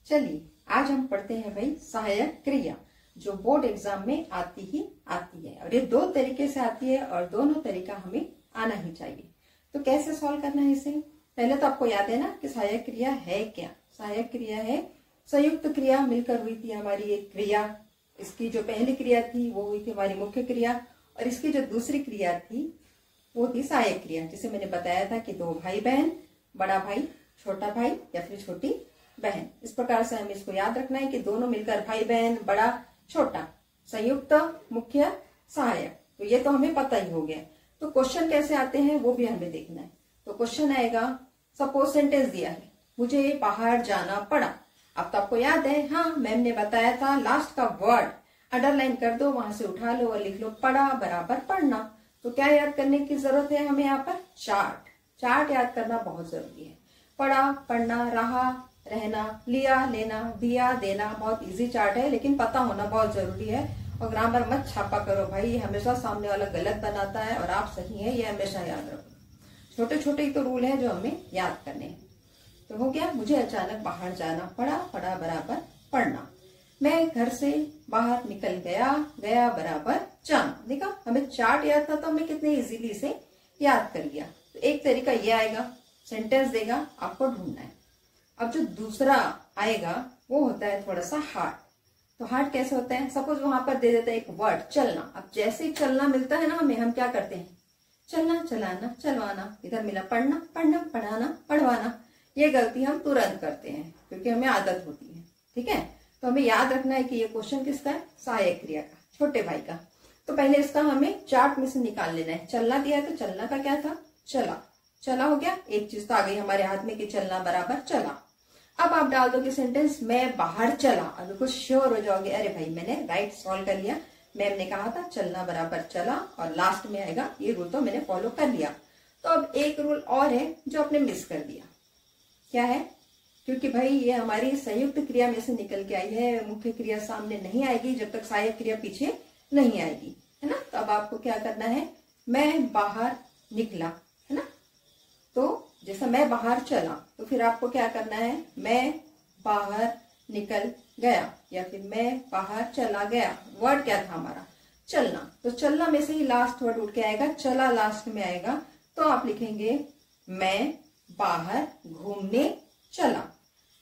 चलिए आज हम पढ़ते हैं भाई सहायक क्रिया, जो बोर्ड एग्जाम में आती ही आती है और ये दो तरीके से आती है और दोनों तरीका हमें आना ही चाहिए। तो कैसे सॉल्व करना है इसे? पहले तो आपको याद है ना कि सहायक क्रिया है क्या। सहायक क्रिया है संयुक्त क्रिया, मिलकर हुई थी हमारी एक क्रिया। इसकी जो पहली क्रिया थी वो हुई थी हमारी मुख्य क्रिया और इसकी जो दूसरी क्रिया थी वो थी सहायक क्रिया, जिसे मैंने बताया था कि दो भाई बहन, बड़ा भाई छोटा भाई या फिर छोटी बहन, इस प्रकार से हमें इसको याद रखना है कि दोनों मिलकर भाई बहन, बड़ा छोटा, संयुक्त, मुख्य, सहायक। तो ये तो हमें पता ही हो गया। तो क्वेश्चन कैसे आते हैं वो भी हमें देखना है। तो क्वेश्चन आएगा, सपोज सेंटेंस दिया है, मुझे बाहर जाना पड़ा। अब तो आपको याद है, हाँ मैम ने बताया था लास्ट का वर्ड अंडरलाइन कर दो, वहां से उठा लो और लिख लो पढ़ा बराबर पढ़ना। तो क्या याद करने की जरूरत है हमें यहाँ पर? चार्ट याद करना बहुत जरूरी है। पढ़ा, पढ़ना, रहा, रहना, लिया, लेना, दिया, देना, बहुत इजी चार्ट है, लेकिन पता होना बहुत जरूरी है। और ग्रामर मत छापा करो भाई, ये हमेशा सामने वाला गलत बनाता है और आप सही है, ये हमेशा याद रखो। छोटे छोटे ही तो रूल है जो हमें याद करने हैं। तो हो गया, मुझे अचानक बाहर जाना पड़ा, पढ़ा बराबर पढ़ना। मैं घर से बाहर निकल गया, गया बराबर जाना। देखा, हमें चार्ट याद था तो हमने कितने इजीली इसे याद कर लिया। तो एक तरीका ये आएगा, सेंटेंस देगा, आपको ढूंढना है। अब जो दूसरा आएगा वो होता है थोड़ा सा हार्ड। तो हार्ड कैसे होता है? सपोज वहां पर दे देता है एक वर्ड चलना। अब जैसे ही चलना मिलता है ना हमें, हम क्या करते हैं? चलना, चलाना, चलवाना। इधर मिला पढ़ना, पढ़ना, पढ़ाना, पढ़वाना। ये गलती हम तुरंत करते हैं क्योंकि हमें आदत होती है। ठीक है, तो हमें याद रखना है कि ये क्वेश्चन किसका है? सहायक क्रिया का, छोटे भाई का। तो पहले इसका हमें चार्ट में से निकाल लेना है। चलना दिया है तो चलना का क्या था? चला। चला हो गया, एक चीज तो आ गई हमारे हाथ में कि चलना बराबर चला। अब आप डाल दोगे सेंटेंस, मैं बाहर चला। अब बिल्कुल श्योर हो जाओगे, अरे भाई मैंने राइट सॉल्व कर लिया, मैम ने कहा था चलना बराबर चला और लास्ट में आएगा ये रूल, तो मैंने फॉलो कर लिया। तो अब एक रूल और है जो आपने मिस कर दिया। क्या है? क्योंकि भाई ये हमारी संयुक्त क्रिया में से निकल के आई है, मुख्य क्रिया सामने नहीं आएगी जब तक सहायक क्रिया पीछे नहीं आएगी, है ना। तो अब आपको क्या करना है? मैं बाहर निकला, है ना। तो जैसा मैं बाहर चला तो फिर आपको क्या करना है? मैं बाहर निकल गया या फिर मैं बाहर चला गया। वर्ड क्या था हमारा? चलना। तो चलना में से ही लास्ट वर्ड उठ के आएगा, चला लास्ट में आएगा। तो आप लिखेंगे मैं बाहर घूमने चला,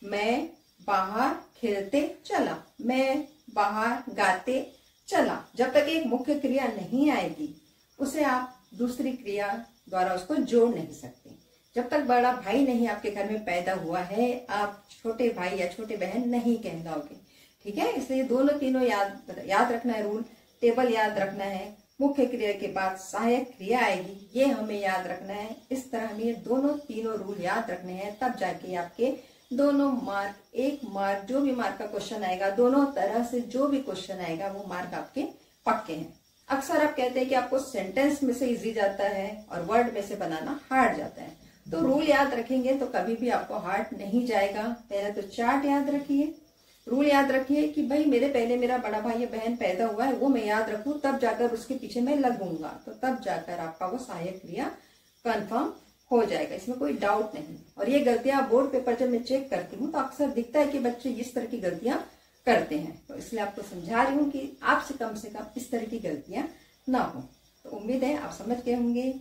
मैं बाहर खेलते चला, मैं बाहर गाते चला। जब तक एक मुख्य क्रिया नहीं आएगी उसे आप दूसरी क्रिया द्वारा उसको जोड़ नहीं सकते। जब तक बड़ा भाई नहीं आपके घर में पैदा हुआ है, आप छोटे भाई या छोटे बहन नहीं कहलाओगे। ठीक है, इसलिए दोनों तीनों याद रखना है रूल। टेबल याद रखना है, मुख्य क्रिया के बाद सहायक क्रिया आएगी, ये हमें याद रखना है। इस तरह हमें दोनों तीनों रूल याद रखने हैं, तब जाके आपके दोनों मार्क, एक मार्क, जो भी मार्क का क्वेश्चन आएगा, दोनों तरह से जो भी क्वेश्चन आएगा वो मार्क आपके पक्के हैं। अक्सर आप कहते हैं कि आपको सेंटेंस में से इजी जाता है और वर्ड में से बनाना हार्ड जाता है। तो रूल याद रखेंगे तो कभी भी आपको हार्ड नहीं जाएगा। पहले तो चार्ट याद रखिए, रूल याद रखिए कि भाई मेरा बड़ा भाई या बहन पैदा हुआ है, वो मैं याद रखूं, तब जाकर उसके पीछे मैं लगूंगा, तो तब जाकर आपका वो सहायक क्रिया कंफर्म हो जाएगा, इसमें कोई डाउट नहीं। और ये गलतियां बोर्ड पेपर जब मैं चेक करती हूँ तो अक्सर दिखता है कि बच्चे इस तरह की गलतियां करते हैं। तो इसलिए आपको समझा रही हूँ कि आपसे कम से कम इस तरह की गलतियां ना हो। तो उम्मीद है आप समझ गए होंगे।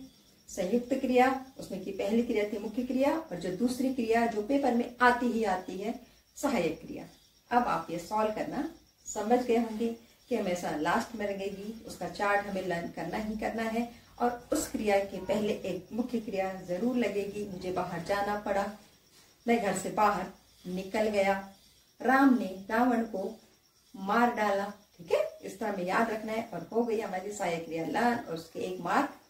संयुक्त क्रिया, उसमें की पहली क्रिया थी मुख्य क्रिया और जो दूसरी क्रिया जो पेपर में आती ही आती है सहायक क्रिया। अब आप ये सॉल्व करना समझ गए होंगे कि हमेशा लास्ट में लगेगी, उसका चार्ट हमें लर्न करना ही करना है और उस क्रिया के पहले एक मुख्य क्रिया जरूर लगेगी। मुझे बाहर जाना पड़ा, मैं घर से बाहर निकल गया, राम ने रावण को मार डाला। ठीक है, इस तरह में याद रखना है और हो गई हमारी सहायक क्रिया लर्न और उसके एक मार्क